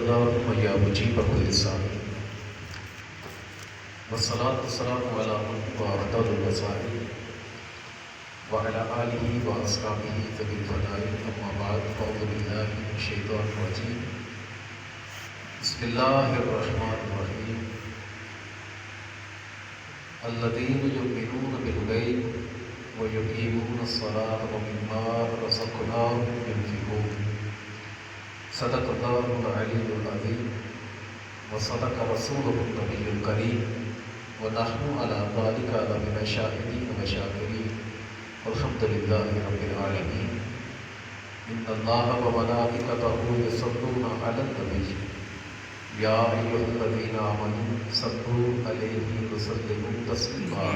اللهم يا مجيب كل سائل والصلاة والسلام على من هو أفضل الوسائل وعلى آله وأصحابه ذوي الفضائل أما بعد فأعوذ بالله من الشيطان الرجيم بسم الله الرحمن الرحيم الذين يؤمنون بالغيب ويقيمون الصلاة ومما رزقناهم ينفقون صدق الله العلي العظيم وصدق رسوله النبي الكريم ونحن على ذلك لمن الشاهدين والشاكرين والحمد لله رب العالمين إن الله وملائكته يصلون على النبي يا أيها الذين آمنوا صلوا عليه وسلموا تسليما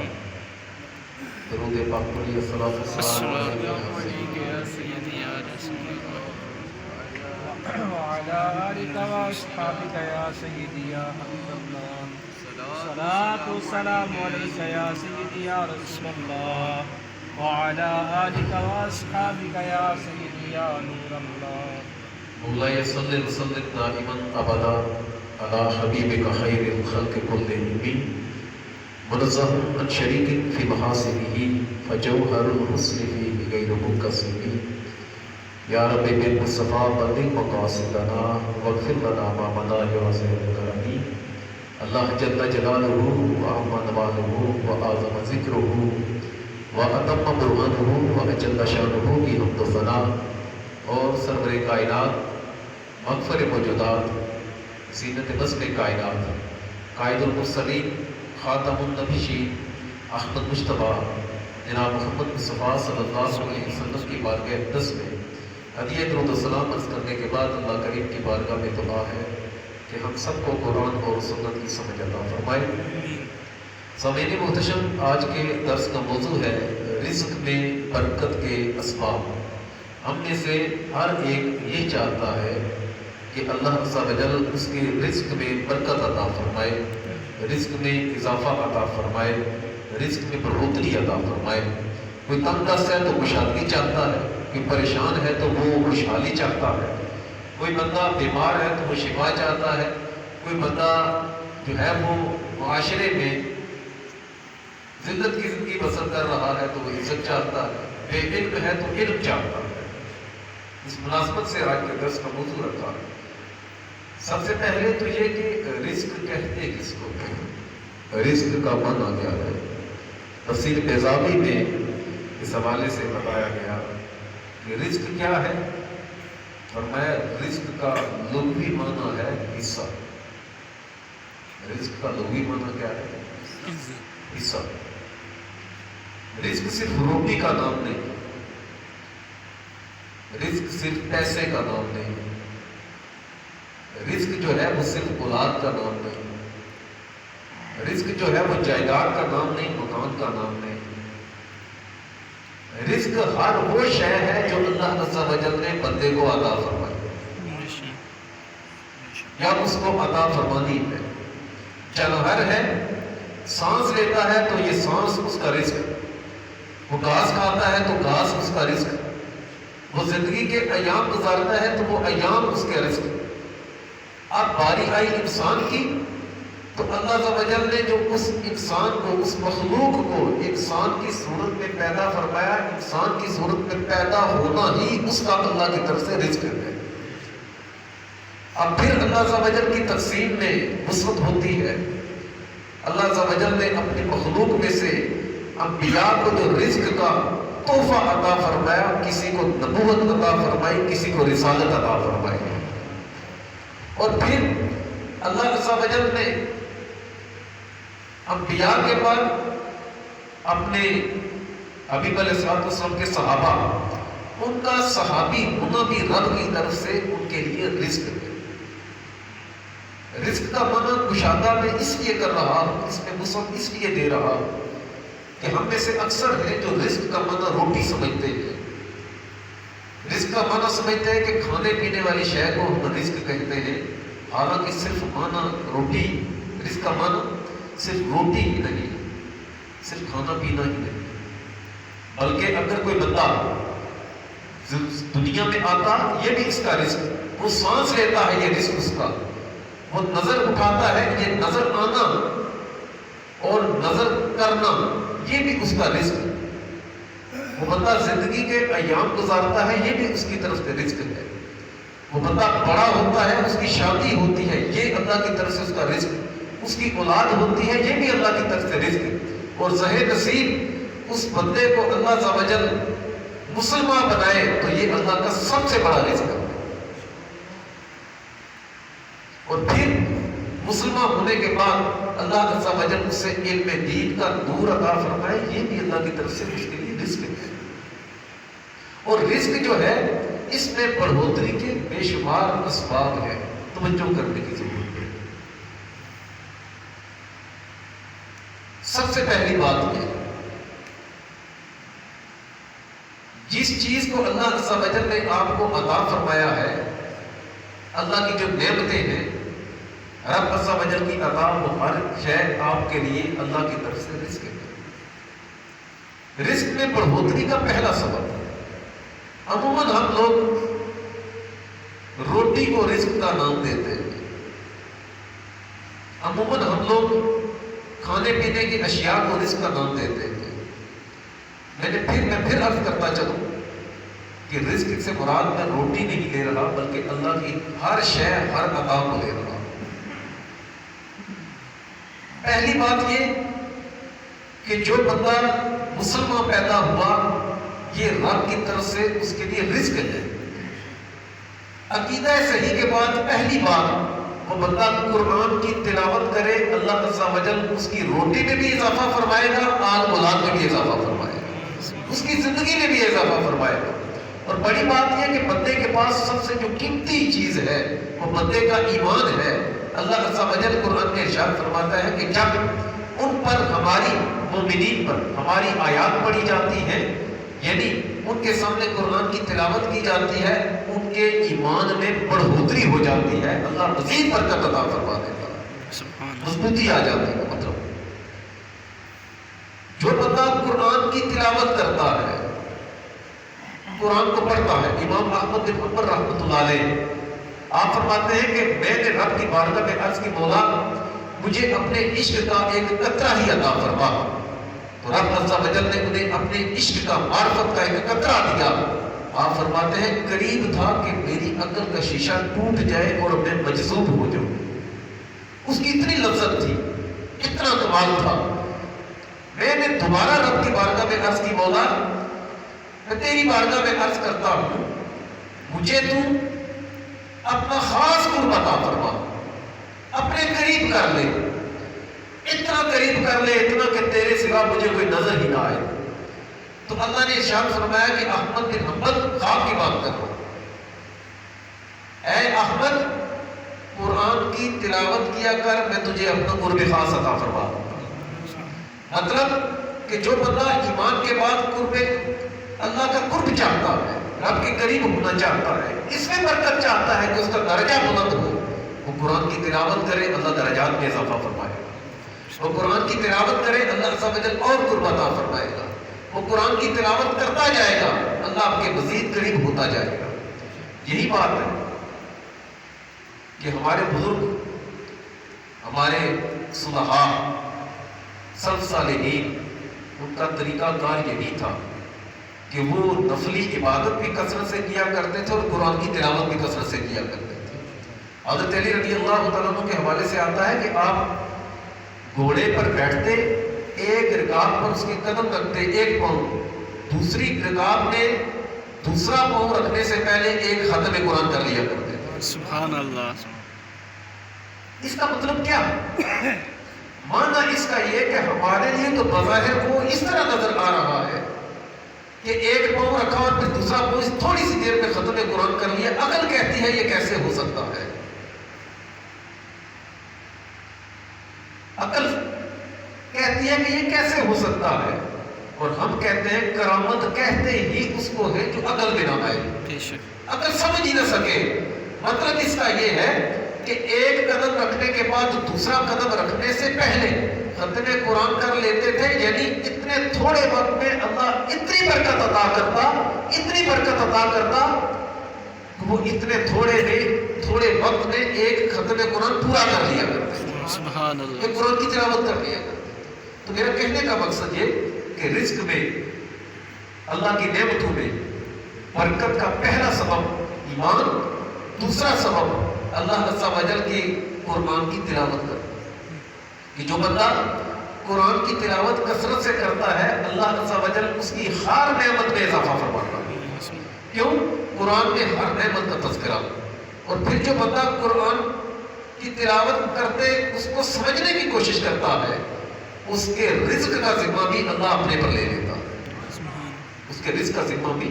درود پاک پڑھیے السلام علیکم یا سیدی یا رسول اللہ وعلى آلك وأصحابك يا سيدي يا حبيب الله الصلاة والسلام عليك يا سيدي يا رسول الله وعلى آلك وأصحابك يا سيدي يا نور الله مولاي صل وسلم دائما أبدا على حبيبك خير الخلق كلهم منزه عن شريك في محاسنه فجوهر الحسن فيه غير منقسم یا رب بالمصطفیٰ بلغ مقاصدنا واغفر لنا ما مضى يا واسع الكرم اللہ جل جلالہ وعظم نوالہ وأعظم ذکرہ وأتم برہانہ وأجل شانہ کی حمد و ثنا اور سرور کائنات مغفر موجودات زینت بزم کائنات قائد المرسلین خاتم النبیین احمد مجتبیٰ جناب محمد مصطفیٰ صلی اللہ علیہ وسلم کی بارگاہ اقدس میں ہدیہ درود و سلام عرض کرنے کے بعد اللہ کریم کی بارگاہ میں دعا ہے کہ ہم سب کو قرآن اور سنت کی سمجھ عطا فرمائے۔ سامعین محتشم، آج کے درس کا موضوع ہے رزق میں برکت کے اسباب۔ ہم میں سے ہر ایک یہ چاہتا ہے کہ اللہ عز و جل اس کے رزق میں برکت عطا فرمائے، رزق میں اضافہ عطا فرمائے، رزق میں بڑھوتری عطا فرمائے۔ کوئی تنگ دست ہے تو کشادگی چاہتا ہے، کوئی پریشان ہے تو وہ خوشحالی چاہتا ہے، کوئی بندہ بیمار ہے تو وہ شفا چاہتا ہے، کوئی بندہ جو ہے وہ معاشرے میں ذلت کی زندگی بسر کر رہا ہے تو وہ عزت چاہتا ہے، بے علم ہے تو علم چاہتا ہے۔ اس مناسبت سے آج کے درس کا موضوع رکھا ہے۔ سب سے پہلے تو یہ کہ رزق کہتے کس کو، رزق کا معنی کیا ہے۔ تفسیر بیضاوی میں اس حوالے سے بتایا گیا کہ رزق کیا ہے، فرمایا رزق کا لغوی معنی ہے حصہ۔ رزق کا لغوی معنی کیا ہے؟ حصہ۔ رزق صرف روٹی کا نام نہیں، رزق صرف پیسے کا نام نہیں، رزق جو ہے وہ صرف اولاد کا نام نہیں، رزق جو ہے وہ جائیداد کا نام نہیں، مکان کا نام نہیں۔ رزق ہر وہ شے ہے جو اللہ عز و جل نے بندے کو عطا فرمائی یا اس کو عطا فرمانی ہے۔ جانور ہے، سانس لیتا ہے تو یہ سانس اس کا رزق، وہ گھاس کھاتا ہے تو گھاس اس کا رزق، وہ زندگی کے ایام گزارتا ہے تو وہ ایام اس کے رزق۔ اب باری آئی انسان کی تو اللہ عز و جل نے جو اس انسان کو، اس مخلوق کو انسان کی صورت میں پیدا فرمایا، انسان کی صورت میں پیدا ہونا ہی اس کا اللہ کی طرف سے رزق ہے۔ اب پھر اللہ عز و جل کی تقسیم میں وسعت ہوتی ہے۔ اللہ عز و جل نے اپنی مخلوق میں سے انبیاء کو جو رزق کا تحفہ عطا فرمایا، کسی کو نبوت عطا فرمائی، کسی کو رسالت عطا فرمائی، اور پھر اللہ عز و جل نے انبیاء کے بعد اپنے حبیب علیہ السلام کے صحابہ، ان کا صحابی ہونا بھی رب کی طرف سے ان کے لیے رزق ہے۔ رزق کا معنی کشادہ میں اس لیے کر رہا ہوں، اس میں وسعت اس لیے دے رہا ہوں کہ ہم میں سے اکثر ہیں جو رزق کا معنی روٹی سمجھتے ہیں، رزق کا معنی سمجھتے ہیں کہ کھانے پینے والی شے کو ہم رزق کہتے ہیں، حالانکہ صرف معنی روٹی، رزق کا معنی صرف روٹی ہی نہیں، صرف کھانا پینا ہی نہیں، بلکہ اگر کوئی بندہ دنیا میں آتا یہ بھی اس کا رزق ہے، وہ سانس لیتا ہے یہ رزق اس کا، وہ نظر اٹھاتا ہے یہ نظر آنا اور نظر کرنا یہ بھی اس کا رزق ہے، وہ بندہ زندگی کے ایام گزارتا ہے یہ بھی اس کی طرف سے رزق ہے، وہ بندہ بڑا ہوتا ہے اس کی شادی ہوتی ہے یہ اللہ کی طرف سے اس کا رزق ہے، اس کی اولاد ہوتی ہے یہ بھی اللہ کی طرف سے رزق ہے، اور زہ نصیب اس بندے کو اللہ عز و جل مسلمان بنائے تو یہ اللہ کا سب سے بڑا رزق ہے، اور پھر مسلمان ہونے کے بعد اللہ عز و جل اس سے علم دین کا نور عطا فرمائے یہ بھی اللہ کی طرف سے اس کے لیے رزق ہے، اور رزق جو ہے اس میں بڑھوتری کے بے شمار اسباب ہیں، توجہ کرنے کی ضرورت ہے۔ سب سے پہلی بات یہ جس چیز کو اللہ عز و جل نے آپ کو عطا فرمایا ہے، اللہ کی جو نعمتیں ہیں رب عز و جل کی عطا وہ ہر شے آپ کے لیے اللہ کی طرف سے رزق ہے۔ رزق میں بڑھوتری کا پہلا سبب ہے، عموماً ہم لوگ روٹی کو رزق کا نام دیتے ہیں، عموماً ہم لوگ کھانے پینے کی اشیاء کو رزق کا نام دیتے ہیں۔ میں پھر عرض کرتا چلوں کہ رزق سے مراد میں روٹی نہیں لے رہا بلکہ اللہ کی ہر شے ہر عطا کو لے رہا۔ پہلی بات یہ کہ جو بندہ مسلمان پیدا ہوا یہ رب کی طرف سے اس کے لیے رزق ہے۔ عقیدہ صحیح کے بعد پہلی بات وہ بندہ قرآن کی تلاوت کرے، اللہ عز و جل اس کی روٹی میں بھی اضافہ فرمائے گا، آل اولاد میں بھی اضافہ فرمائے گا، اس کی زندگی میں بھی اضافہ فرمائے گا۔ اور بڑی بات یہ کہ بندے کے پاس سب سے جو قیمتی چیز ہے وہ بندے کا ایمان ہے۔ اللہ عز و جل قرآن میں ارشاد فرماتا ہے کہ جب ان پر ہماری مومنین پر ہماری آیات پڑھی جاتی ہیں، یعنی ان کے سامنے قرآن کی تلاوت کی جاتی ہے، ان کے ایمان میں بڑھوتری ہو جاتی ہے، اللہ مزید برکت عطا فرما دیتا ہے، مضبوطی آ جاتی ہے۔ مطلب جو بندہ قرآن کی تلاوت کرتا ہے، قرآن کو پڑھتا ہے، امام احمد بن حنبل رحمۃ اللہ علیہ آپ فرماتے ہیں کہ میں نے رب کی بارگاہ میں عرض کی مولا مجھے اپنے عشق کا ایک قطرہ ہی عطا فرما، تو رب عز و جل نے انہیں اپنے عشق کا معرفت کا ایک قطرہ دیا۔ آپ فرماتے ہیں قریب تھا کہ میری عقل کا شیشہ ٹوٹ جائے اور میں مجذوب ہو جاؤں، اس کی اتنی لذت تھی، اتنا کمال تھا۔ میں نے دوبارہ رب کی بارگاہ میں عرض کی مولا میں تیری بارگاہ میں عرض کرتا ہوں مجھے تو اپنا خاص قرب عطا فرما، اپنے قریب کر لے، اتنا قریب کر لے اتنا کہ تیرے سوا مجھے کوئی نظر ہی نہ آئے۔ تو اللہ نے ارشاد فرمایا کہ احمد بن حنبل خواب کی بات کر رہا ہوں، اے احمد قرآن کی تلاوت کیا کر میں تجھے اپنا قرب خاص عطا فرما دوں گا۔ مطلب کہ جو بندہ ایمان کے بعد قرب اللہ کا قرب چاہتا ہے، رب کے قریب ہونا چاہتا ہے، اس میں برکت چاہتا ہے کہ اس کا درجہ بلند ہو، وہ قرآن کی تلاوت کرے اللہ درجات میں اضافہ فرمائے گا، وہ قرآن کی تلاوت کرے اللہ عز و جل اور قرب عطا فرمائے گا، وہ قرآن کی تلاوت کرتا جائے گا اللہ آپ کے مزید قریب ہوتا جائے گا۔ یہی بات ہے کہ ہمارے بزرگ، ہمارے صلحاء، سلف صالحین، ان کا طریقہ کار یہی تھا کہ وہ نفلی عبادت بھی کثرت سے کیا کرتے تھے اور قرآن کی تلاوت بھی کثرت سے کیا کرتے تھے۔ حضرت علی رضی اللہ تعالیٰ عنہ کے حوالے سے آتا ہے کہ آپ گھوڑے پر بیٹھتے، ایک رکاب پر اس کی قدم رکھتے 1 پاؤں، دوسری رکاب میں دوسرا پاؤں رکھنے سے پہلے ایک ختم قرآن کر لیا کرتے تھے۔ سبحان اللہ۔ اس کا مطلب کیا؟ معنی اس کا یہ کہ ہمارے لیے تو بظاہر وہ اس طرح نظر آ رہا ہے کہ 1 پاؤں رکھا اور پھر دوسرا پاؤں تھوڑی سی دیر میں ختم قرآن کر لیا، عقل کہتی ہے یہ کیسے ہو سکتا ہے، عقل کہتی ہے کہ یہ کیسے ہو سکتا ہے، اور ہم کہتے ہیں کرامت کہتے ہی اس کو ہے جو عقل میں نہ آئے، عقل سمجھ ہی نہ سکے۔ مطلب اس کا یہ ہے کہ ایک قدم رکھنے کے بعد دوسرا قدم رکھنے سے پہلے ختم قرآن کر لیتے تھے، یعنی اتنے تھوڑے وقت میں اللہ اتنی برکت عطا کرتا، اتنی برکت عطا کرتا وہ اتنے تھوڑے وقت میں ایک ختم قرآن پورا کر لیا کرتے ہیں، سبحان اللہ، ایک قرآن کی تلاوت کر لیا کرتے ہیں۔ تو میرا کہنے کا مقصد یہ کہ رزق میں، اللہ کی نعمتوں میں برکت کا پہلا سبب ایمان، دوسرا سبب اللہ عز و جل کی قرآن کی تلاوت کرنا۔ کہ جو بندہ قرآن کی تلاوت کثرت سے کرتا ہے، اللہ عز و جل اس کی ہر نعمت میں اضافہ فرماتا ہے۔ کیوں؟ قرآن میں ہر نعمت کا تذکرہ۔ اور پھر جو بندہ قرآن کی تلاوت کرتے اس کو سمجھنے کی کوشش کرتا ہے، اس کے رزق کا ذمہ بھی اللہ اپنے پر لے لیتا ہے، اس کے رزق کا ذمہ بھی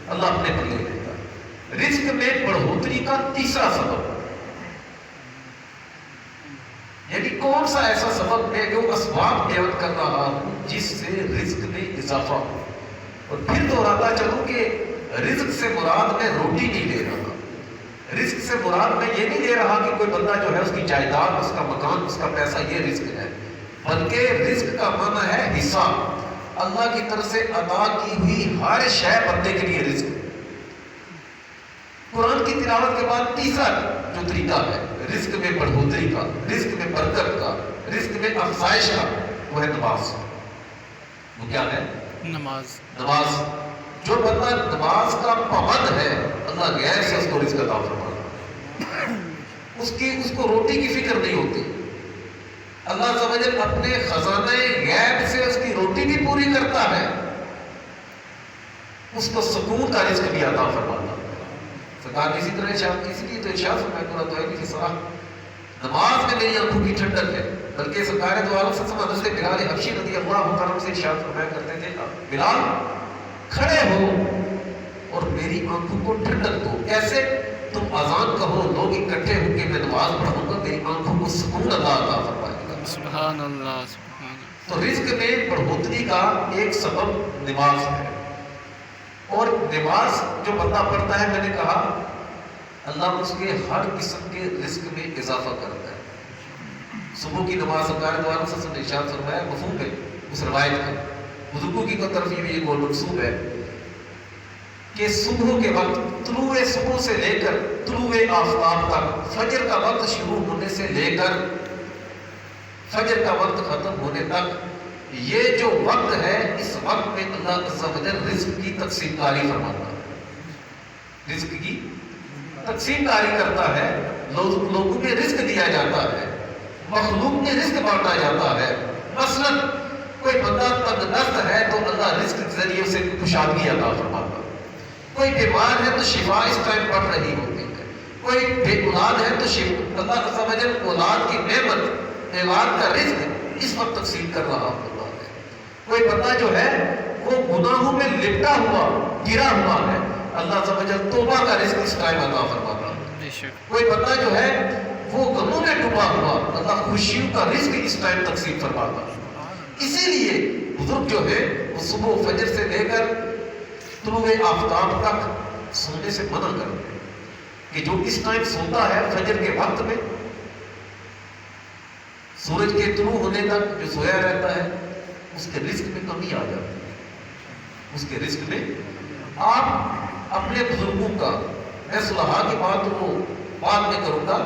اللہ اپنے پر لے لیتا ہے۔ رزق میں بڑھوتری کا تیسرا سبب، یعنی کون سا ایسا سبب ہے جو اسباب بیان کر رہا ہوں جس سے رزق میں اضافہ ہو۔ اور پھر دوہراتا چلوں کہ رزق سے مراد میں روٹی نہیں لے رہا، رزق سے مراد میں یہ نہیں لے رہا کہ کوئی بندہ جو ہے اس کی جائیداد، اس کا مکان، اس کا پیسہ، یہ رزق ہے، بلکہ رزق کا معنی ہے حصہ، اللہ کی طرف سے عطا کی ہوئی ہر شے بندے کے لیے رزق۔ قرآن کی تلاوت کے بعد تیسرا جو طریقہ ہے رزق میں بڑھوتری کا، رزق میں برکت کا، رزق میں افزائش کا، وہ ہے نماز۔ وہ کیا ہے؟ نماز۔ نماز۔ جو بندہ نماز کا پابند ہے، اللہ غیر سے اس کو رزق عطا فرماتا ہے، اس کو روٹی کی فکر نہیں ہوتی۔ اللہ عز و جل اپنے خزانہ غیب سے اس کی روٹی بھی پوری کرتا ہے، اس کو سکون کا رزق بھی عطا فرماتا ہے۔ سرکار اسی طرح اس لیے تو ارشاد فرمایا قرآن تو ہے کہ صلاح نماز میں میری آنکھوں کی ٹھنڈک ہے، بلکہ سرکار دو عالم صلی اللہ علیہ وسلم حضرت بلال حبشی رضی اللہ عنہ سے ارشاد فرمایا کرتے تھے، بلال کھڑے ہو اور میری آنکھوں کو ٹھنڈک دو۔ کیسے؟ تم اذان کہو، لوگ اکٹھے ہو کے میں نماز پڑھوں گا، میری آنکھوں کو سکون اللہ عطا فرمائے گا۔ سبحان اللہ، سبحان اللہ۔ تو رزق میں بڑھوتری کا ایک سبب نماز ہے، اور نماز جو بندہ پڑھتا ہے، میں نے کہا اللہ اس کے ہر قسم کے رزق میں اضافہ کرتا ہے۔ صبح کی نماز سرکار دو عالم صلی اللہ علیہ وسلم نے ارشاد فرمایا، مفہوم ہے اس روایت کا، بزرگوں کی طرف یہ گول منسوب ہے کہ صبح کے وقت، طلوع صبح سے لے کر طلوع آفتاب تک، فجر کا وقت شروع ہونے سے لے کر فجر کا وقت ختم ہونے تک، یہ جو وقت ہے، اس وقت میں اللہ عز و جل رزق کی تقسیم کاری فرماتا ہے، رزق کی تقسیم کاری کرتا ہے، لوگوں میں رزق دیا جاتا ہے، مخلوق میں رزق بانٹا جاتا ہے۔ مثلا کوئی بندہ تنگ دست ہے تو اللہ رزق کے ذریعے سے کشادگی عطا فرماتا ہے، کوئی بیمار ہے تو شفا اس ٹائم بڑھ رہی ہوتی ہے، کوئی بے اولاد ہے تو اللہ عز و جل اولاد کی نعمت، اولاد کا رزق اس وقت تقسیم کر رہا ہوتا ہے۔ کوئی بندہ جو ہے وہ گناہوں میں لپٹا ہوا، گرا ہوا ہے، اللہ عز و جل توبہ کا رزق اس ٹائم عطا فرماتا ہے۔ کوئی بندہ جو ہے وہ غموں میں ڈوبا ہوا، اللہ خوشیوں کا رزق اس ٹائم تقسیم فرماتا ہے۔ اسی لیے بزرگ جو ہے وہ صبح فجر سے لے کر طلوع آفتاب تک سونے سے منع کرتے ہیں کہ جو اس ٹائم سوتا ہے فجر کے وقت میں، سورج کے طلوع ہونے تک جو سویا رہتا ہے، اس کے رزق میں کمی آ جاتی ہے، اس کے رزق میں۔ آپ اپنے بزرگوں کا، میں صلحاء کی بات وہ بعد میں کروں گا،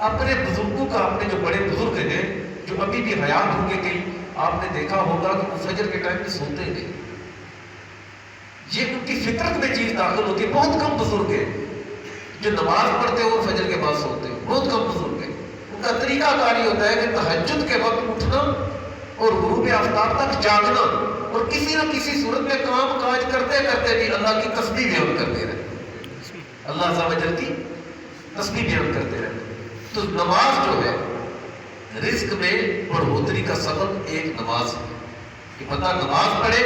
اپنے بزرگوں کا، اپنے جو بڑے بزرگ ہیں جو ابھی بھی حیات ہو کے کہیں، آپ نے دیکھا ہوگا کہ وہ فجر کے ٹائم میں سوتے نہیں، یہ ان کی فطرت میں چیز داخل ہوتی ہے۔ بہت کم بزرگ ہیں جو نماز پڑھتے ہو اور فجر کے بعد سوتے ہو، بہت کم بزرگ ہیں۔ ان کا طریقہ کاری ہوتا ہے کہ تہجد کے وقت اٹھنا اور غروب آفتاب تک جاگنا، اور کسی نہ کسی صورت میں کام کاج کرتے کرتے بھی اللہ کی تسبیح بیان کرتے رہتے، اللہ عز و جل کی تسبیح بیان کرتے رہتے۔ تو نماز جو ہے رزق میں بڑھوتری کا سبب ایک نماز ہے کہ بندہ نماز پڑھے،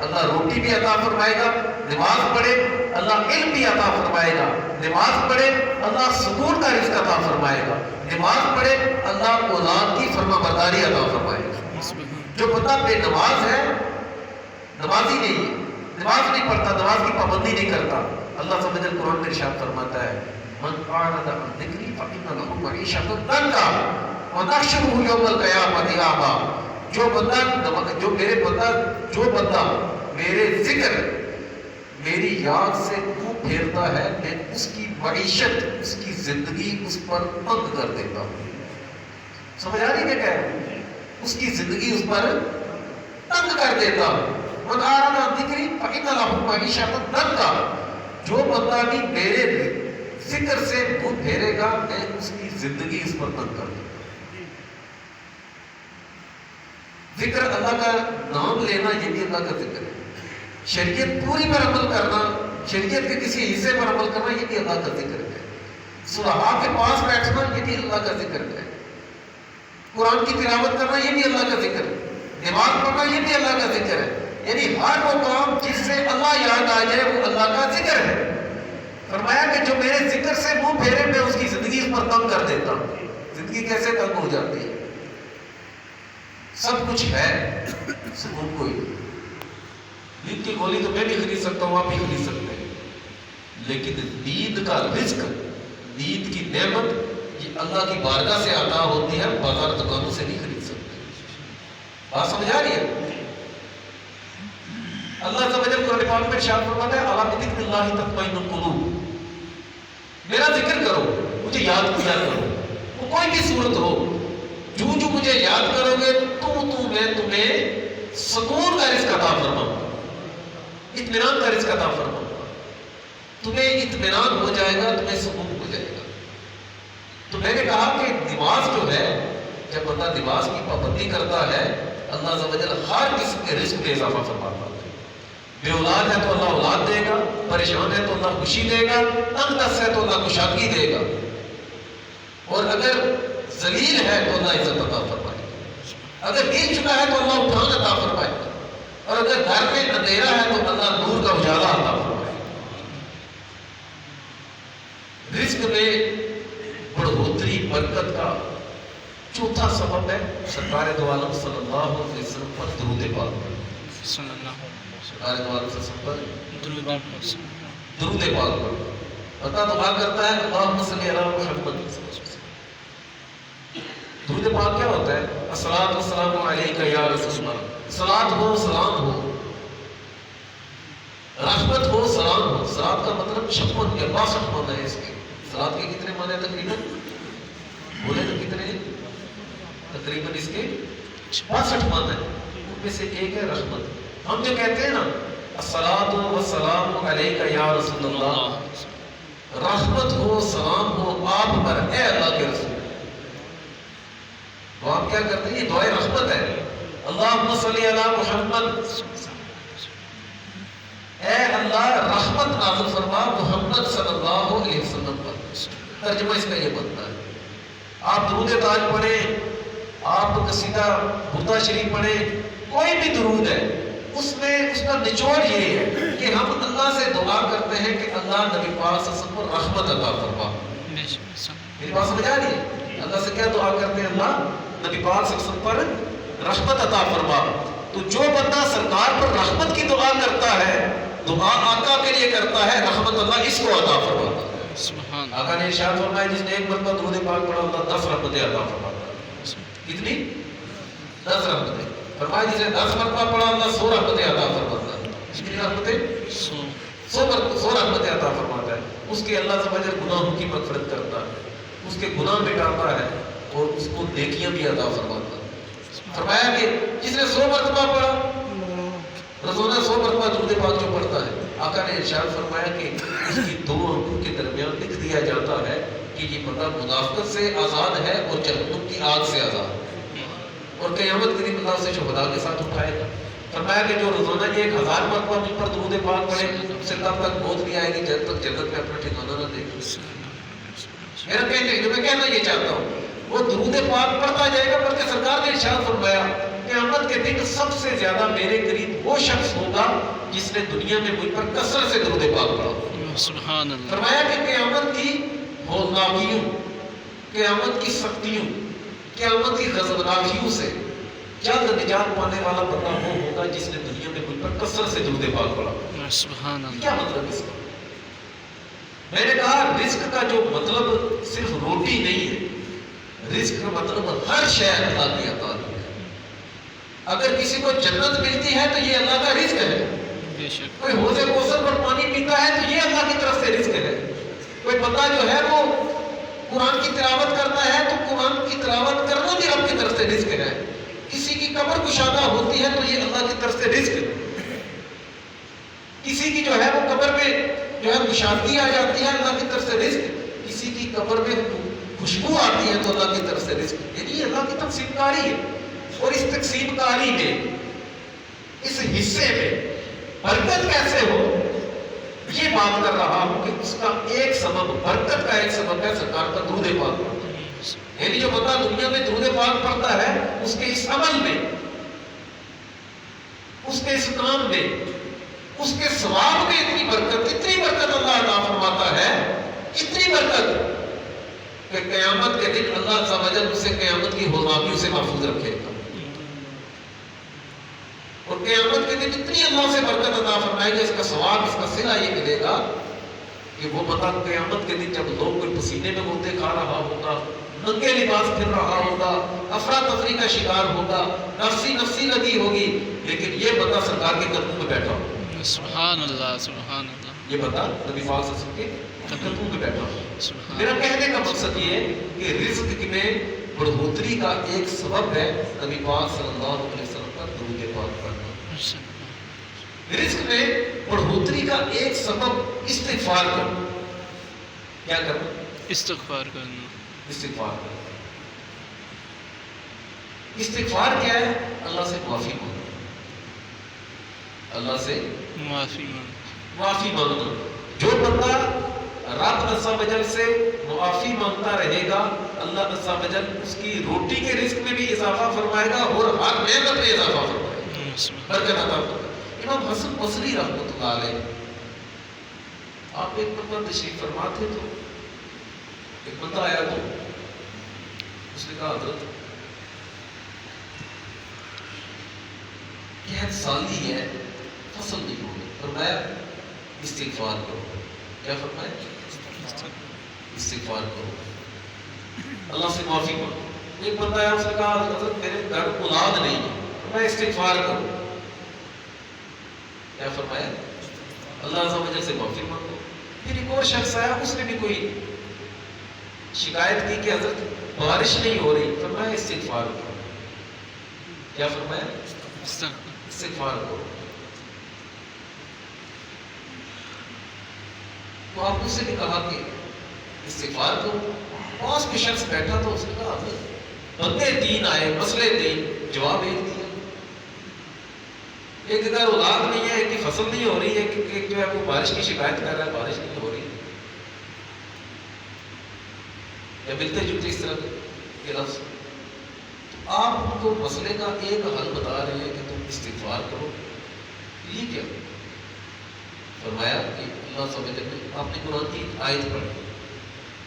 اللہ روٹی بھی عطا فرمائے گا، نماز پڑھے اللہ علم بھی عطا فرمائے گا، نماز پڑھے اللہ سکون کا رزق عطا فرمائے گا، نماز پڑھے اللہ اولاد کی فرما برداری عطا فرمائے گا۔ جو بندہ بے نماز ہے، نمازی نہیں ہے، نماز نہیں پڑھتا، نماز کی پابندی نہیں کرتا، اللہ سب جل قرآن میں ارشاد فرماتا ہے، من اعرض عن ذکری فإن له معیشۃ ضنکا ونحشرہ یوم القیامۃ اعما۔ جو بندہ میرے ذکر، میری یاد سے منہ پھیرتا ہے میں اس کی معیشت، اس کی زندگی اس پر تنگ کر دیتا ہوں. سمجھ آ رہی ہے کیا کہہ رہا ہوں؟ اس کی زندگی اس پر تنگ کر دیتا ہوں. من اعرض عن ذکری فإن له معیشۃ ضنکا، جو بندہ بھی میرے ذکر سے منہ پھیرے گا میں اس کی زندگی اس پر تنگ کر دوں. ذکر اللہ کا نام لینا یہ بھی اللہ کا ذکر ہے. شریعت پوری پر عمل کرنا، شریعت کے کسی حصے پر عمل کرنا یہ بھی اللہ کا ذکر ہے. صلحاء کے پاس بیٹھنا یہ بھی اللہ کا ذکر ہے. قرآن کی تلاوت کرنا یہ بھی اللہ کا ذکر ہے. نماز پڑھنا یہ بھی اللہ کا ذکر ہے. یعنی ہر وہ کام جس سے اللہ یاد آ جائے وہ اللہ کا ذکر ہے. فرمایا کہ جو میرے ذکر سے منہ پھیرے میں اس کی زندگی اس پر تنگ کر دیتا ہوں. زندگی کیسے تنگ ہو جاتی ہے؟ سب کچھ ہے، سکون کوئی نہیں. نیند کی گولی تو میں بھی خرید سکتا ہوں، آپ بھی خرید سکتے ہیں، لیکن نیند کا رزق، نیند کی نعمت یہ اللہ کی بارگاہ سے عطا ہوتی ہے، بازار دکانوں سے نہیں خرید سکتے. بات سمجھ آ رہی ہے؟ اللہ عز و جل قرآن پاک میں ارشاد فرماتا ہے الا بذکر اللہ تطمئن القلوب، میرا ذکر کرو، مجھے یاد کیا کرو، وہ کوئی بھی صورت ہو، جو مجھے یاد کرو گے تو میں تمہیں سکون کا رزق عطا فرماؤں گا، اطمینان کا رزق عطا فرماؤں گا. تمہیں اطمینان ہو جائے گا، تمہیں سکون ہو جائے گا. تو میں نے کہا کہ نماز جو ہے، جب بندہ نماز کی پابندی کرتا ہے اللہ عز و جل ہر قسم کے رزق میں اضافہ فرماتا ہے. بے اولاد ہے تو اللہ اولاد دے گا، پریشان ہے تو اللہ خوشی دے گا، تنگ دست ہے تو اللہ کشادگی دے گا، اور اگر ذلیل ہے تو اللہ عزت عطا فرمائے گا، اگر گر چکا ہے تو اللہ اٹھان عطا فرمائے گا، اور اگر گھر میں اندھیرا ہے تو اللہ نور کا اجالا عطا فرمائے گا. رزق میں بڑھوتری برکت کا چوتھا سبب ہے سرکار دو عالم صلی اللہ علیہ وسلم پر درود پاک پڑھنا. صلی اللہ علیہ سرکار دو عالم صلی اللہ علیہ وسلم پر درود درود پاک پڑھنا. بتا دعا کرتا ہے اللہم صلی علی محمد. درود پاک کیا ہوتا ہے؟ الصلاۃ والسلام علیک یا رسول اللہ، صلاۃ ہو، سلام ہو، رحمت ہو، سلام ہو. صلاۃ کا مطلب 56 یا 62 معنی ہے اس کے. صلاۃ کے کتنے معنی تقریباً بولے تو کتنے؟ تقریباً اس کے 62 معنی ہیں. ان میں سے ایک ہے رحمت. ہم جو کہتے ہیں نا الصلاۃ والسلام علیک یا رسول اللہ، رحمت ہو، سلام ہو آپ پر اے اللہ کے رسول. تو آپ کیا کرتے ہیں؟ یہ دعائے رحمت ہے. اللہم صلی علی محمد، اے اللہ رحمت نازل فرما محمد صلی اللہ علیہ وسلم پر. ترجمہ اس کا یہ بنتا ہے. آپ درود تاج پڑھیں، آپ قصیدہ بردہ شریف پڑھیں، کوئی بھی درود ہے، اس میں اس کا نچوڑ یہ ہے کہ ہم اللہ سے دعا کرتے ہیں کہ اللہ نبی پاک صلی اللہ علیہ وسلم پر رحمت عطا فرما. میری بات سمجھ آ رہی ہے؟ اللہ سے کیا دعا کرتے ہیں؟ اللہ نبی پاک صلی اللہ علیہ وسلم پر رحمت عطا فرما. تو جو بندہ سرکار پر رحمت کی دعا کرتا ہے، دعا آقا کے لیے کرتا ہے، رحمت اللہ اس کو عطا فرماتا ہے. آقا نے ارشاد فرمایا جس نے ایک مرتبہ درود پاک پڑھا اللہ 10 رحمتیں عطا فرماتا ہے. کتنی؟ 10 رحمتیں. فرمایا جس نے 10 مرتبہ پڑھا اللہ 100 رحمتیں عطا فرماتا ہے. کتنی رحمتیں؟ 100 رحمتیں عطا فرماتا ہے. اس کے اللہ سے بجر گناہوں کی مغفرت کرتا ہے، اس کے گناہ مٹاتا ہے، اور اس کو نیکیاں بھی عطا فرماتا ہے. فرمایا کہ جس نے 100 مرتبہ پڑھا، روزانہ 100 مرتبہ درود پاک جو پڑھتا ہے، آقا نے ارشاد فرمایا کہ اس کی 2 آنکھوں کے درمیان لکھ دیا جاتا ہے کہ یہ بندہ منافقت سے آزاد ہے اور جہنم کی آگ سے آزاد ہے، اور قیامت کے دن اللہ اسے شہداء کے ساتھ اٹھائے گا. فرمایا کہ جو روزانہ یہ 1000 مرتبہ مجھ پر درود پاک پڑھے اسے تب تک موت نہیں آئے گی جب تک جنت میں اپنا ٹھکانہ نہ دیکھے. میرا کہنا یہ چاہتا ہوں وہ درود پاک پڑھتا جائے گا، بلکہ سرکار نے ارشاد فرمایا قیامت کے دن سب سے زیادہ میرے قریب وہ شخص ہوگا جس نے دنیا میں مجھ پر کثرت سے درود پاک پڑھا. سبحان اللہ. فرمایا کہ قیامت کی ہولناکیوں، قیامت کی سختیوں، قیامت کی غضبناکیوں سے جلد نجات پانے والا بندہ وہ ہوگا جس نے دنیا میں مجھ پر کثرت سے درود پاک پڑھا. سبحان اللہ. کیا مطلب اس کا؟ میں نے کہا رزق کا جو مطلب صرف روٹی نہیں ہے، رزق کا مطلب ہر شے اللہ کی عطا ہے. اگر کسی کو جنت ملتی ہے تو یہ اللہ کا رزق ہے. بے شک کوئی حوض کوثر پر پانی پیتا ہے تو یہ اللہ کی طرف سے رزق ہے. کوئی بندہ جو ہے وہ قرآن کی تلاوت کرتا ہے تو قرآن کی تلاوت کرنا بھی رب کی طرف سے رزق ہے. کسی کی قبر کشادہ ہوتی ہے تو یہ اللہ کی طرف سے رزق ہے. کسی کی جو ہے وہ قبر میں جو ہے کشادگی آ جاتی ہے اللہ کی طرف سے رزق. کسی کی قبر میں خوشبو آتی ہے تو اللہ کی طرف سے رزق. یعنی یہ اللہ کی تقسیم کاری ہے. اور اس تقسیم کاری میں اس حصے میں برکت کیسے ہو یہ بات کر رہا ہوں کہ اس کا ایک سبب، برکت کا ایک سبب ہے سرکار کا درود پاک پڑھنا. یعنی جو بندہ دنیا میں درود پاک پڑھتا ہے اس کے اس عمل میں، اس کے اس کام میں، اس کے ثواب میں اتنی برکت اللہ عطا فرماتا ہے، اتنی برکت کہ قیامت کے دن اللہ عز و جل اسے قیامت کی ہولناکیوں سے محفوظ رکھے گا. اور قیامت کے دن اتنی اللہ سے برکت عطا فرمائے گا، اس کا ثواب، اس کا صلہ یہ ملے گا کہ وہ بندہ قیامت کے دن جب لوگ کوئی پسینے میں ہوتے کھا رہا ہوگا، ننگے لباس پھر رہا ہوگا، افراتفری کا شکار ہوگا، نفسی لگی ہوگی، لیکن یہ بندہ سرکار کے قدموں میں بیٹھا ہوگا. سبحان اللہ سبحان اللہ. یہ بندہ نبی پاک صلی اللہ علیہ وسلم کے قدموں میں بیٹھا ہوگا. سبحان میرا کہنے کا مقصد یہ ہے کہ رزق میں بڑھوتری کا ایک سبب ہے نبی پاک صلی اللہ علیہ وسلم کا درود پاک پڑھنا. رزق میں بڑھوتری کا ایک سبب استغفار کرنا. کیا کرنا؟ استغفار کرنا. استغفار کرنا. استغفار کیا ہے؟ اللہ سے معافی مانگنا. اللہ سے معافی مانگنا. جو بندہ رب عز و جل سے معافی مانگتا رہے گا، اللہ عز و جل اس کی روٹی کے رزق میں بھی اضافہ فرمائے گا اور ہر نعمت میں اضافہ فرمائے گا، برکت عطا فرمائے گا. امام حسن بصری رحمۃ اللہ علیہ، آپ ایک مرتبہ تشریف فرما تھے تو ایک بندہ آیا تو اس نے کہا حضرت قحط سالی ہے، فصل نہیں ہوگی. فرمایا استغفار کرو. کیا فرمایا؟ استغفار کرو، اللہ سے معافی مانگو. ایک بندہ آیا، اس نے کہا حضرت میرے گھر اولاد نہیں ہے. فرمایا استغفار کرو. کیا فرمایا؟ اللہ عز و جل سے معافی مانگو. پھر ایک اور شخص آیا، اس نے بھی کوئی شکایت کی کہ حضرت بارش نہیں ہو رہی. فرمایا استغفار کرو. کیا فرمایا؟ استغفار کرو. تو آپ اس سے بھی کہا کہ استغفار کرو. پاس میں شخص بیٹھا تو اس نے کہا حضرت بندے تین آئے، مسئلے تین، جواب ایک دیا. ایک اگر اولاد نہیں ہے، ایک کی فصل نہیں ہو رہی ہے، ایک جو ہے وہ بارش کی شکایت کر رہا ہے بارش نہیں ہو رہی. یا ملتے جلتے اس طرح کے لفظ. تو آپ کو مسئلے کا ایک حل بتا رہے ہیں کہ تم استغفار کرو. یہ کیا؟ فرمایا کہ اللہ سمجھ نے آپ نے قرآن کی آیت پڑھی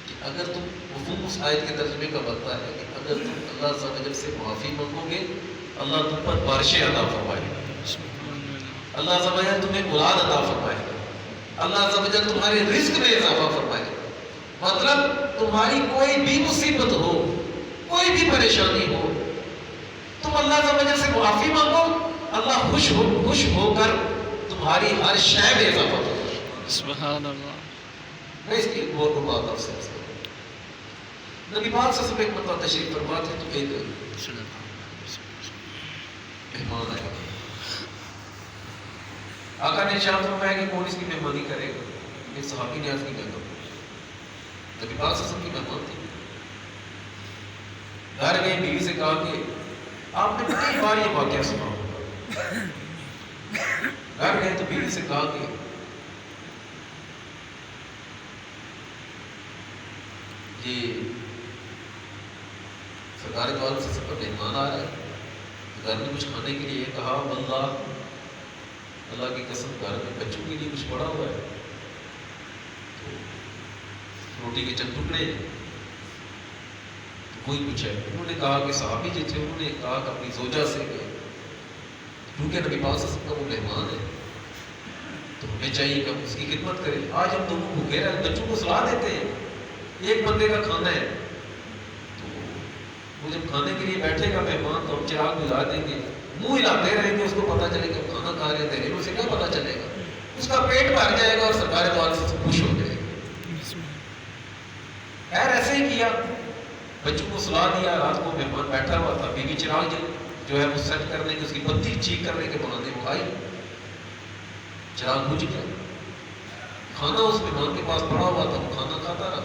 کہ اگر تم مفہوم اس آیت کے ترجمے کا بنتا ہے کہ اگر تم اللہ سمجھ سے معافی مانگو گے، اللہ تم پر بارشیں عطا فرمائے گا، اللہ سمجھ تمہیں اولاد عطا فرمائے گا، اللہ سمجھ تمہارے رزق میں اضافہ فرمائے گا. مطلب تمہاری کوئی بھی مصیبت ہو، کوئی بھی پریشانی ہو، تم اللہ سمجھ سے معافی مانگو، اللہ خوش ہو کر تمہاری ہر شے میں اضافہ کرے. سبحان اللہ. میں اس کی ایک اور بات آپ سے عرض کروں. نبی پاک صلی اللہ علیہ وسلم ایک مرتبہ تشریف فرما تھے تو ایک مہمان آیا. آقا نے ارشاد فرمایا کہ کون اس کی مہمانی کرے گا؟ ایک صحابی نے عرض کی میں کروں. نبی پاک صلی اللہ علیہ وسلم کی مہمان تھی. گھر گئے، بیوی سے کہا کہ آپ نے کئی بار یہ واقعہ سنا ہوگا. گھر گئے تو بیوی سے کہا کہ یہ سرکار کے والد سے سب پر مہمان آ رہا ہے، گھر میں کچھ کھانے کے لیے کہا واللہ، اللہ کی قسم گھر میں بچوں کے لیے کچھ پڑا ہوا ہے. تو روٹی کے چند ٹکڑے کوئی کچھ ہے. انہوں نے کہا کہ صحابی جو تھے انہوں نے کہا کہ اپنی زوجہ سے کہ کیونکہ نبی پاک صلی اللہ علیہ وسلم کا وہ مہمان ہے تو ہمیں چاہیے کہ ہم اس کی خدمت کریں. آج ہم دونوں بھوکے رہے، بچوں کو سلا دیتے ہیں، ایک بندے کا کھانا ہے تو وہ جب کھانے کے لیے بیٹھے گا مہمان تو ہم چراغ بجھا دیں گے، منہ ہلاتے رہیں گے اس کو پتہ چلے کہ کھانا کھا رہے ہیں، اسے کیا پتہ چلے گا؟ اس کا پیٹ بھر جائے گا اور سرکار دو عالم سے خوش ہو جائے گا۔ خیر ایسے ہی کیا، بچوں کو سلا دیا، رات کو مہمان بیٹھا ہوا تھا، بیوی چراغ جو ہے وہ سیٹ کرنے کی، اس کی بتی ٹھیک کرنے کے بہانے وہ آئی، چراغ بجھ گیا، کھانا اس مہمان کے پاس پڑا ہوا تھا، وہ کھانا کھاتا رہا،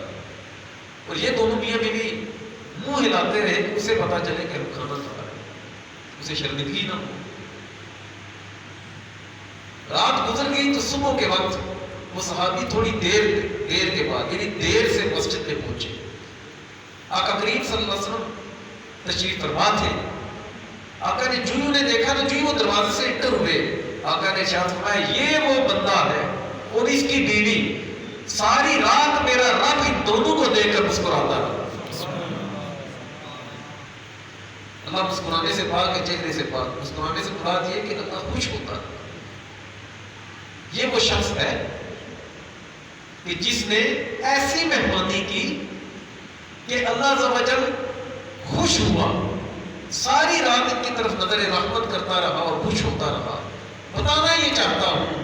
اور یہ دونوں میاں بیوی منہ ہلاتے رہے کہ اسے پتا چلے کہ ہم کھانا کھا رہے ہیں، اسے شرمندگی نہ ہو۔ رات گزر گئی تو صبح کے وقت وہ صحابی تھوڑی دیر کے بعد یعنی دیر سے مسجد میں پہنچے۔ آقا کریم صلی اللہ علیہ وسلم تشریف فرما تھے، آقا نے جو انہیں دیکھا تو جو وہ دروازے سے انٹر ہوئے، آقا نے ارشاد فرمایا یہ وہ بندہ ہے اور اس کی بیوی ساری رات میرا رب ان دونوں کو دیکھ کر مسکراتا ہے۔ اللہ مسکرانے سے پاک ہے، چہرے سے پاک، مسکرانے سے مراد یہ کہ اللہ خوش ہوتا ہے۔ یہ وہ شخص ہے کہ جس نے ایسی مہمانی کی کہ اللہ عز و جل خوش ہوا، ساری رات ان کی طرف نظر رحمت کرتا رہا اور خوش ہوتا رہا۔ بتانا یہ چاہتا ہوں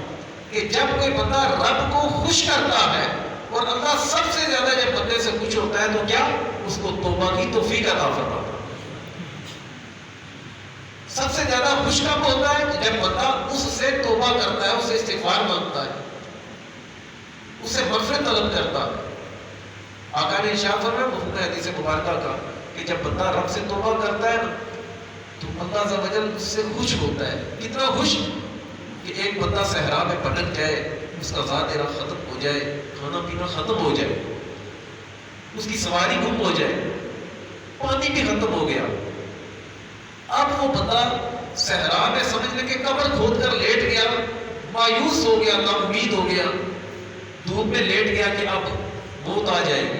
کہ جب کوئی بندہ رب کو خوش کرتا ہے اور اللہ سب سے زیادہ جب بندے سے خوش ہوتا ہے تو کیا اس کو توبہ کی توفیق عطا فرماتا ہے۔ سب سے زیادہ خوش کب ہوتا ہے کہ جب بندہ اس سے توبہ کرتا ہے، اسے استغفار مانگتا ہے، اسے مغفرت طلب کرتا ہے۔ آقا نے ارشاد فرمایا مفہوم حدیث مبارکہ کا کہ جب بندہ رب سے توبہ کرتا ہے نا تو اللہ عز و جل اس سے خوش ہوتا ہے۔ کتنا خوش کہ ایک بندہ صحرا میں بھٹک جائے، اس کا ذات ختم ہو جائے، کھانا پینا ختم ہو جائے، اس کی سواری گم ہو جائے، پانی بھی ختم ہو گیا، اب وہ بندہ صحرا میں سمجھ لے کہ قبر کھود کر لیٹ گیا، مایوس ہو گیا، نا امید ہو گیا، دھوپ میں لیٹ گیا کہ اب موت آ جائے گی۔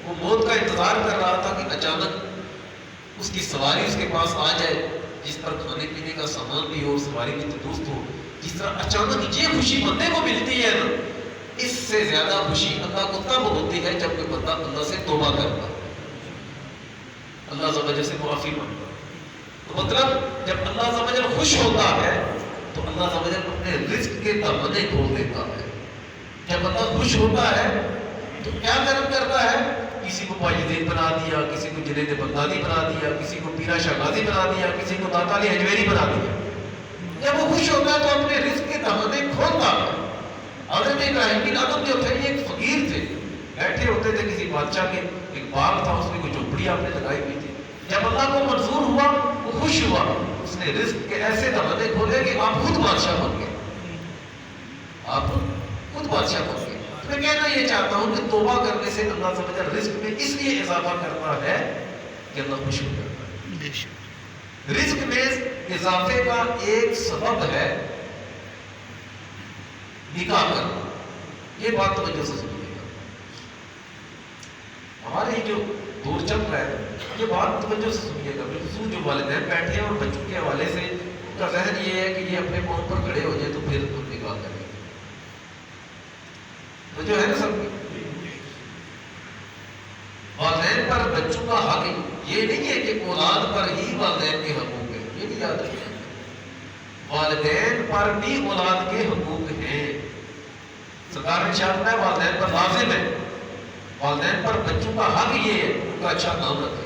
وہ موت کا انتظار کر رہا تھا کہ اچانک اس کی سواری اس کے پاس آ جائے، جس پر کھانے پینے کا سامان بھی ہو اور سواری بھی تندرست ہو۔ جس طرح اچانک یہ خوشی بندے کو ملتی ہے نا، اس سے زیادہ خوشی اللہ کو تب ہوتی ہے جب کوئی بندہ اللہ سے توبہ کرتا، اللہ عز و جل سے معافی مانگتا۔ تو مطلب جب اللہ عز و جل خوش ہوتا ہے تو اللہ عز و جل اپنے رزق کے دروازے کھول دیتا ہے۔ جب اللہ خوش ہوتا ہے تو کیا کرم کرتا ہے؟ کسی کو مجاہدین بنا دیا، کسی کو جنید بغدادی بنا دیا، کسی کو پیرا شاہ غازی بنا دیا، کسی کو داتا علی حجویری بنا دیا۔ جب وہ خوش ہوتا ہے تو اپنے رزق کے دروازے کھولتا ہے۔ حضرت ابراہیم بن آدم جو تھے یہ ایک فقیر تھے، بیٹھے ہوتے تھے کسی بادشاہ کے، ایک باغ تھا، اس میں کوئی جھوپڑی آپ نے لگائی ہوئی تھی۔ جب اللہ کو منظور ہوا وہ خوش ہوا، اس نے رزق کے ایسے دروازے کھولے کہ آپ خود بادشاہ بن گئے، آپ خود بادشاہ بن گئے۔ میں کہنا یہ چاہتا ہوں کہ توبہ کرنے سے اللہ عز و جل رزق میں اس لیے اضافہ کرتا ہے کہ اللہ خوش ہو جاتا ہے۔ رزق میں اضافے کا ایک سبب ہے نکاح کرنا، یہ بات توجہ سے سنیے گا۔ ہمارے ہی جو دور چل رہا ہے یہ بات توجہ سے سنیے گا، بالخصوص جو والدین بیٹھے ہیں اور بچوں کے حوالے سے ان کا ذہن یہ ہے کہ یہ اپنے پاؤں پر کھڑے ہو جائے تو پھر ہم نکاح کریں گے، تو جو ہے نا سب والدین پر بچوں کا حق یہ نہیں ہے کہ اولاد پر ہی والدین کے حقوق ہیں، یہ نہیں یاد رکھنا، والدین پر بھی اولاد کے حقوق ہیں۔ سرکار نے ارشاد ہے والدین پر لازم ہے، والدین پر بچوں کا حق یہ ہے ان کا اچھا نام رکھے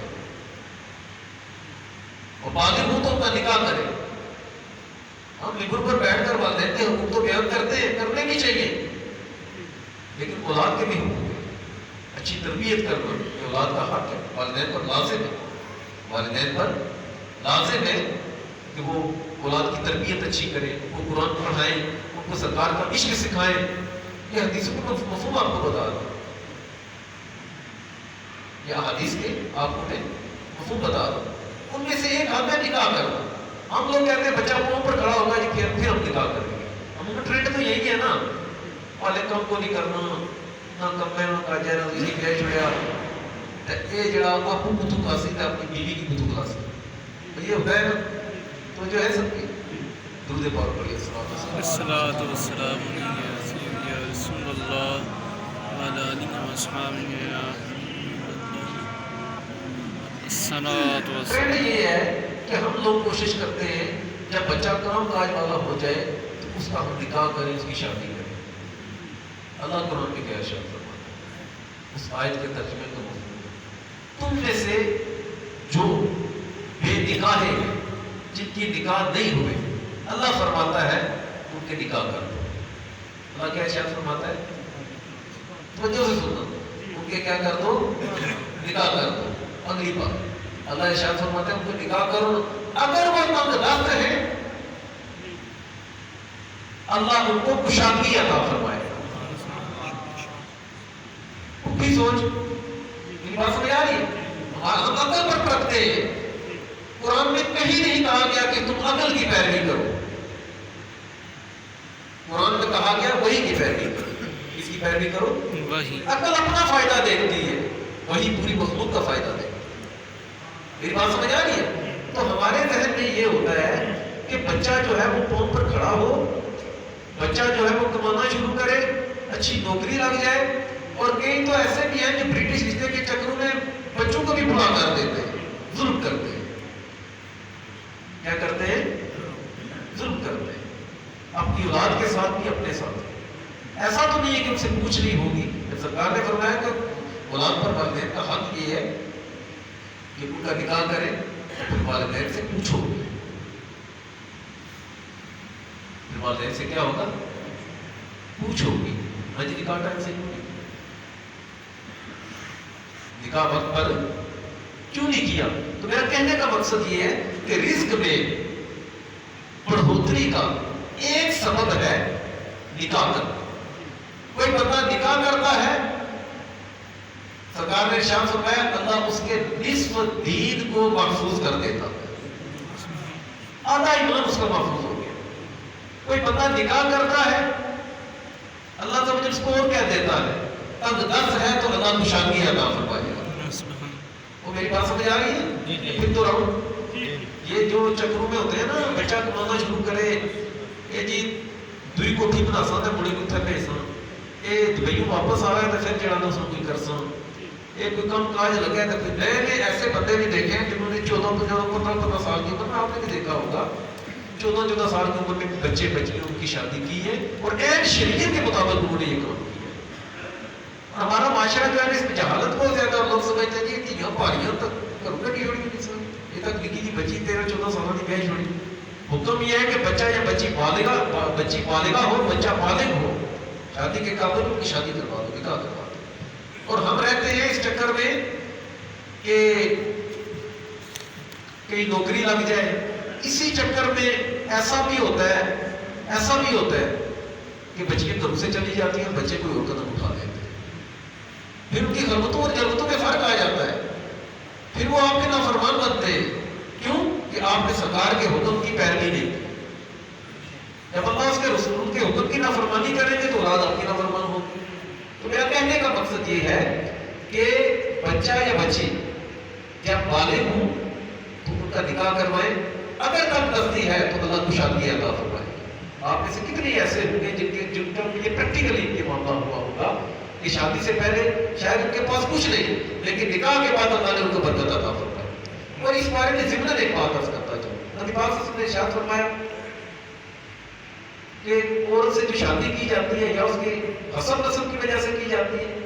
اور بالغ ہو تو ان کا نکاح کرے۔ ہم ممبر پر بیٹھ کر والدین کے حقوق تو بیان کرتے ہیں، کرنے بھی چاہیے، لیکن اولاد کے بھی حقوق ہیں، اچھی تربیت کرنا یہ اولاد کا حق ہے، والدین پر لازم ہے، والدین پر لازم ہے کہ وہ اولاد کی تربیت اچھی کریں، ان کو قرآن پڑھائیں، ان کو سرکار کا عشق سکھائیں۔ یہ حدیثوں کا مفہوم آپ کو بتا رہا ہوں، یہ حدیث کے آپ کو میں مفہوم بتا رہا ہوں۔ ان میں سے ایک حق ہے نکاح کرنا۔ ہم لوگ کہتے ہیں بچہ پاؤں پر کھڑا ہوگا جی پھر ہم نکاح کریں گے، ہم کا ٹرینڈ تو یہی ہے نا، والے کم کو نہیں کرنا، نہ کمے نہ کاجے نہ کسی کہہ چھوڑیا، یہ جڑا آپ کو بتو کھاسی تھا اپنی بیوی کی بتو کھاسی، یہ ہوتا ہے نا، تو جو ہے سب کی درود پاک پڑھیے، الصلاۃ والسلام علیہ یا رسول اللہ وعلی آلہ وصحبہ الصلاۃ والسلام۔ ٹرینڈ یہ ہے کہ ہم لوگ کوشش کرتے ہیں جب بچہ کام کاج والا ہو جائے تو اس کا ہم نکاح کریں، اس کی شادی کریں۔ اللہ قرآن میں کیا ارشاد فرماتا ہے؟ اس آیت کے ترجمے کا مفہوم ہے، تم میں سے جو بے نکاح ہیں، جن کی نکاح نہیں ہوئے، اللہ فرماتا ہے ان کے نکاح کر دو۔ اللہ کیا ارشاد فرماتا ہے؟ توجہ سے سننا، ان کے کیا کر دو؟ نکاح کر دو۔ اگلی بات اللہ ارشاد فرماتا ہے ان کو نکاح کرو، اگر وہ تنگ دست ہے اللہ ان کو کشادگی عطا فرمائے گا۔ بھی سوچ، میری بات سمجھ آ رہی ہے؟ ہم عقل پر پرکھتے ہیں، قرآن میں کہیں نہیں کہا گیا کہ تم عقل کی پیروی کرو، قرآن میں کہا گیا وہی کی پیروی کرو۔ کس کی پیروی کرو؟ وہی۔ عقل اپنا فائدہ دیکھتی ہے، وہی پوری مخلوق کا فائدہ دیکھتی ہے۔ میری بات سمجھ آ رہی ہے؟ تو ہمارے ذہن میں یہ ہوتا ہے کہ بچہ جو ہے وہ پاؤں پر کھڑا ہو، بچہ جو ہے وہ کمانا شروع کرے، اچھی نوکری لگ جائے، اور کئی تو ایسے بھی ہیں جو برٹش رشتے کے چکروں میں بچوں کو بھی بڑا کر دیتے ہیں، ظلم کرتے ہیں۔ کیا کرتے ہیں؟ ظلم کرتے ہیں، اپنی اولاد کے ساتھ بھی اپنے ساتھ۔ ایسا تو نہیں ہے کہ ان سے پوچھنی ہوگی، سرکار نے فرمایا کہ اولاد پر والدین کا حق یہ ہے کہ ان کا نکاح کریں، پھر والدین سے پوچھو، پھر والدین سے کیا ہوگا؟ پوچھو گی، ہاں جی نکاح ٹائم سے نکاح وقت پر کیوں نہیں کیا؟ تو میرا کہنے کا مقصد یہ ہے کہ رزق میں بڑھوتری کا ایک سبب ہے نکاح کرنا۔ کوئی بندہ نکاح کرتا ہے، سرکار نے ارشاد فرمایا اللہ اس کے نصف دین کو محفوظ کر دیتا ہے، آدھا ایمان اس کا محفوظ ہو گیا۔ کوئی بندہ نکاح کرتا ہے، اللہ تعالیٰ اس کو اور کیا دیتا ہے؟ تنگ دست ہے تو اللہ کشادگی عطا فرمائے گا۔ وہ میری بات سمجھ آ رہی ہے؟ پھر تو رہو، یہ جو چکروں میں ہوتے ہیں نا، بچہ کمانا شروع کرے، یہ جی دوئی کوٹھی بنا سا تے مڑے کو تھے پیسا، یہ دبئیوں واپس آ رہا ہے تو پھر جڑا نہ سن کوئی کرسا، یہ کوئی کم کاج لگا ہے تو پھر میں نے ایسے بندے بھی دیکھے ہیں جنہوں نے 14-15 سال کی عمر میں، آپ نے بھی دیکھا ہوگا 14 سال کی عمر میں بچے بچیوں کی شادی کی ہے، اور ایک شریعت کے مطابق انہوں نے یہ کام کیا ہے۔ ہمارا معاشرہ جو ہے اس میں جہالت بہت زیادہ، اور لوگ سمجھتے ہیں کہ یہاں پہاڑیاں تک کروں گا نہیں چھوڑی نہیں سر، یہ تک نکی جی بچی 13-14 سالوں کی بیاہ چھوڑی۔ حکم یہ ہے کہ بچہ یا بچی بالغہ ہو، بچہ بالغ ہو، شادی کے قابل ان کی شادی کروا دو، نکاح کروا دو۔ اور ہم رہتے ہیں اس چکر میں کہ کہیں نوکری لگ جائے، اسی چکر میں ایسا بھی ہوتا ہے کہ بچیاں گھروں سے چلی جاتی ہیں، بچے کوئی اور قدم اٹھا لیتے ہیں، پھر ان کی غربتوں اور جربتوں میں فرق آ جاتا ہے، پھر وہ آپ کے نافرمان بنتے ہیں۔ کیوں؟ کہ آپ نے سرکار کے حکم کی پیروی نہیں کی۔ جب اللہ اس کے رسول کے حکم کی نافرمانی کریں گے تو اولاد آپ کی نافرمان ہوگی۔ تو میرا کہنے کا مقصد یہ ہے کہ بچہ یا بچی جب بالغ ہوں تو ان کا نکاح کروائیں، اگر کم دستی ہے تو اللہ کشادگی عطا فرمائے۔ آپ میں سے کتنے ایسے ہوں گے جن کا یہ پریکٹیکلی ان کے معاملہ ہوا ہوگا کہ شادی سے پہلے شاید ان کے پاس کچھ نہیں، لیکن نکاح کے بعد اللہ نے ان کو برکت عطا فرمائی۔ اور اس بارے میں ضمن ایک بات عرض کرتا چاہوں، نبی پاک صلی اللہ علیہ وسلم نے ارشاد فرمایا کہ عورت سے جو شادی کی جاتی ہے یا اس کے حسب نسب کی وجہ سے کی جاتی ہے،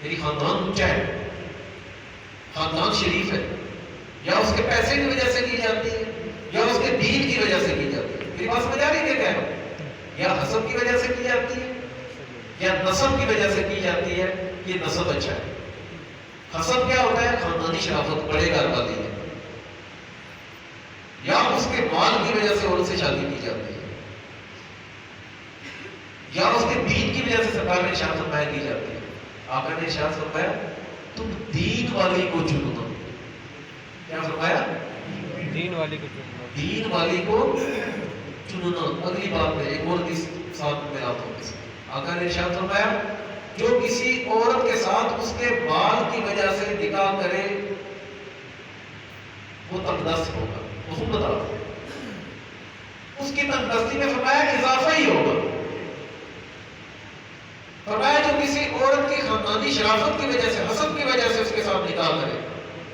یعنی خاندان اونچا ہے، خاندان شریف ہے، یا اس کے پیسے کی وجہ سے کی جاتی ہے، یا اس کے دین کی وجہ سے کی جاتی ہے، میری بات سمجھ آ رہی ہے کیا کہہ رہا ہوں؟ یا حسب کی وجہ سے کی جاتی ہے یا نسب کی وجہ سے کی جاتی ہے، یہ نسب اچھا ہے۔ حسب کیا ہوتا ہے؟ خاندانی شرافت، بڑے گھر والی ہے، یا اس کے مال کی وجہ سے عورت سے شادی کی جاتی ہے، یا اس کے دین کی وجہ سے سرکار نے ارشاد فرمایا کی جاتی ہے۔ آقا نے ارشاد فرمایا تم دین والی کو چنو۔ کیا فرمایا؟ دین والی کو چنو، دین والی کو چننا۔ اگلی بات میں ایک اور حدیث ساتھ میں آتا ہوں۔ آقا نے ارشاد فرمایا جو کسی عورت کے ساتھ اس کے مال کی وجہ سے نکاح کرے وہ تنگدست ہوگا۔ حکم بتا رہا اس کی تنگدستی میں فرمایا اضافہ ہی ہوگا۔ فرمایا جو کسی عورت کی خاندانی شرافت کی وجہ سے، حسب کی وجہ سے اس کے ساتھ نکاح کرے،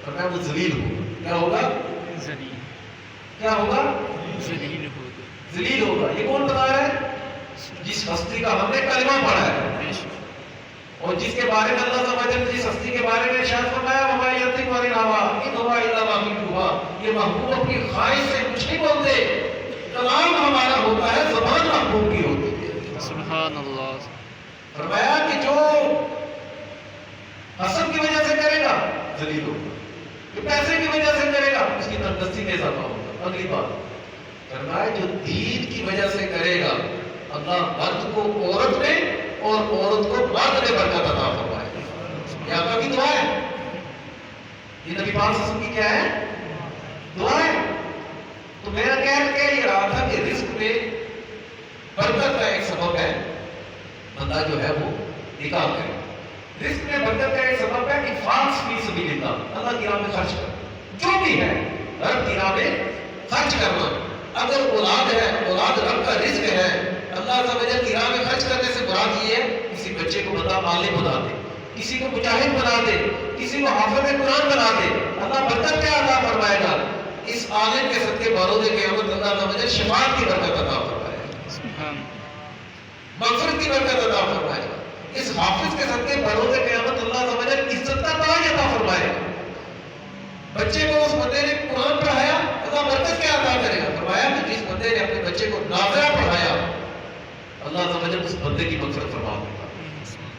فرمایا وہ ذلیل ہوگا۔ کیا ہوگا؟ ذلیل۔ کیا ہوگا؟ ذلیل ہوگا. ذلیل ہوگا. یہ کون بتا رہا ہے؟ جس ہستی کا ہم نے کلمہ پڑھا ہے بے شک. اور جس کے بارے میں اللہ سبحانہ وتعالی جس ہستی کے بارے میں ارشاد فرمایا وما ينطق عن الهوى ان هو الا وحی یوحى. یہ محبوب اپنی خواہش سے کچھ نہیں بولتے. کلام ہمارا ہوتا ہے، زبان محبوب کی ہوتی ہے. سبحان اللہ. فرمایا کہ جو حسد کی وجہ سے کرے گا ذلیل ہوگا، جو پیسے کی وجہ سے کرے گا اس کی تندرستی میں اضافہ ہوگا. اگلی بات فرمایا جو دین کی وجہ سے کرے گا اللہ مرد کو عورت میں اور عورت کو مرد میں برکت عطا فرمائے گا. یہ آپ کا بھی دعا ہے. یہ نبی پاک صلی اللہ علیہ وسلم کی کیا ہے؟ دعا ہے. تو میرا کہہ یہ رہا تھا کہ رزق میں برکت کا ایک سبب ہے بندہ جو ہے وہ نکاح کرے. رزق میں برکت کا ایک سبب ہے انفاق فی سبیل اللہ، اللہ کی راہ میں خرچ کرنا. جو بھی ہے رب کی راہ میں خرچ کرنا. اگر اولاد ہے، اولاد رب کا رزق ہے. اللہ عز و جل کی راہ میں خرچ کرنے سے مراد یہ ہے کسی بچے کو بندہ عالم بنا دے، کسی کو مجاہد بنا دے، کسی کو حافظ قرآن بنا دے. اللہ برکت کیا عطا فرمائے گا؟ اس عالم کے صدقے بروز قیامت اللہ عز و جل شفاعت کی برکت عطا فرمائے گا، سبحان. مغفرت کی برکت عطا فرمائے گا. اس حافظ کے صدقے بروز قیامت اللہ عز و جل عزت کا تاج عطا فرمائے گا. بچے کو اس بندے نے قرآن پڑھایا، اللہ برکت کیا عطا کرے گا؟ فرمایا کہ جس بندے نے اپنے بچے کو نافعہ پڑھایا اللہ عز و جل اس بندے کی مغفرت فرما دے گا.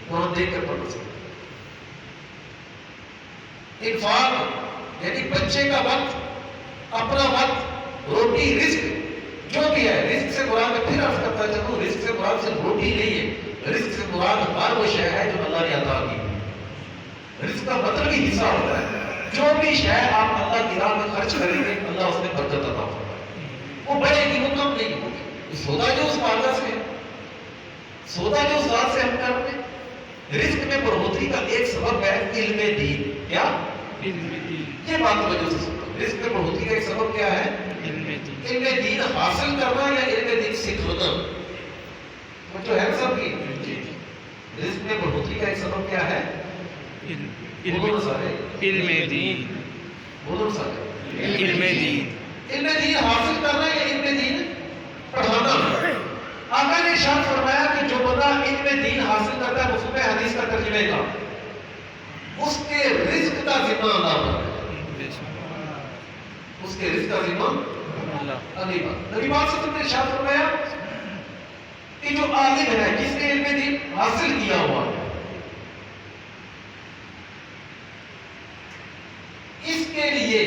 قرآن دیکھ کر پڑھنا سکتا. انفاق یعنی بچے کا وقت، اپنا وقت، روٹی، رزق جو بھی ہے. رزق سے مراد میں پھر عرض کرتا چلوں، رزق سے مراد صرف روٹی نہیں ہے. رزق سے مراد ہر وہ شے ہے جو اللہ نے عطا کی. رزق کا مطلب ہی حصہ ہوتا ہے. جو بھی شے آپ اللہ کی راہ میں خرچ کریں گے اللہ اس میں برکت عطا فرمائے. وہ بڑھے گی، وہ کم نہیں ہوگی. سودا جو اس مالدہ سے ہے، سودا جو اس ذات سے ہم کرتے ہیں. رزق میں بڑھوتری کا ایک سبب ہے علم دین. کیا؟ علم دین. یہ بات توجہ سے سنو. رزق میں بڑھوتری کا ایک سبب کیا ہے؟ علم دین. علم دین حاصل کرنا یا علم دین سیکھنا. وہ جو ہے سب کی رزق میں بڑھوتری کا ایک سبب کیا ہے؟ علم سارے علم دین. بولو سارے علم دین. علم دین حاصل کرنا یا علم دین پڑھانا. آقا نے ارشاد فرمایا کہ جو بندہ علم دین حاصل کرتا ہے مفہوم حدیث کا ترجمے کا اس کے رزق کا ذمہ اللہ پر ہے. اس کے رزق کا ذمہ اللہ. اگلی بات نبی پاک صلی اللہ علیہ وسلم نے ارشاد فرمایا کہ جو عالم ہے جس نے علم دین حاصل کیا ہوا ہے اس کے لیے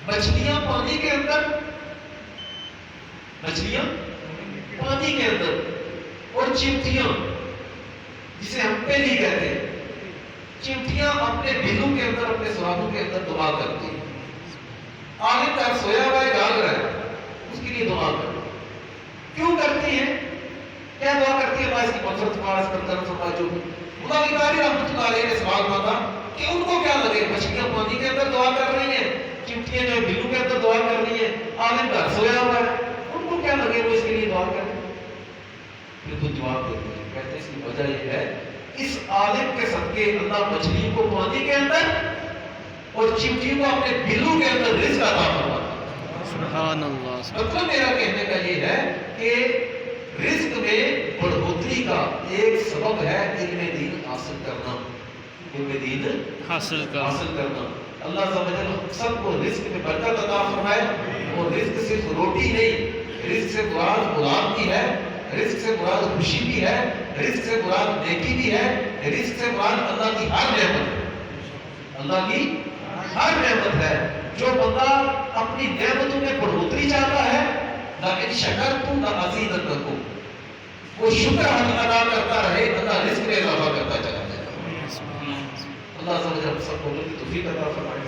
مچھلیاں پانی کے اندر، مچھلیاں پانی کے اندر اور چمٹیاں جسے ہم پہلی کہتے ہیں، چمٹیاں اپنے بلوں کے اندر، اپنے سراخوں کے اندر دعا کرتی ہیں. عالم تک سویا ہوا ہے، جاگ رہا ہے، اس کے لیے دعا کرو. کیوں کرتی ہیں؟ کیا دعا کرتی ہے؟ اللہ اس کی مغفرت فرما، اس پر کرم فرما. جو خدا کی باری رحمۃ اللہ علیہ نے سوال مانگا کہ ان کو کیا لگے، مچھلیاں پانی کے اندر دعا کر رہی ہیں، چمٹیاں جو بلوں کے اندر دعا کر رہی ہیں، عالم تک سویا ہوا ہے، ان کو کیا لگے وہ اس کے لیے دعا کریں؟ پھر تو جواب دیتے ہیں، کہتے ہیں اس کی وجہ یہ ہے اس عالم کے صدقے اللہ مچھلیوں کو پانی کے اندر اور چمٹیوں کو اپنے بلوں کے اندر رزق عطا فرماتا ہے. سبحان اللہ. مطلب میرا کہنے کا یہ ہے کہ رزق میں بڑھوتری کا ایک سبب ہے علم دین حاصل کرنا. علم دین حاصل کرنا. اللہ عز و جل سب کو رزق میں برکت عطا فرمائے. اور رزق صرف روٹی نہیں، رزق سے مراد اولاد بھی ہے، رزق سے مراد خوشی بھی ہے، رزق سے مراد نیکی بھی ہے، رزق سے مراد اللہ کی ہر نعمت ہے. اللہ کی ہر نعمت ہے. جو بندہ اپنی نعمتوں میں بڑھوتری چاہتا ہے لیکن شکرتم لازیدنکم، وہ شکر ادا کرتا رہے اللہ رزق میں اضافہ کرتا چلا جائے. اللہ عز و جل سب کو توفیق عطا فرمائے.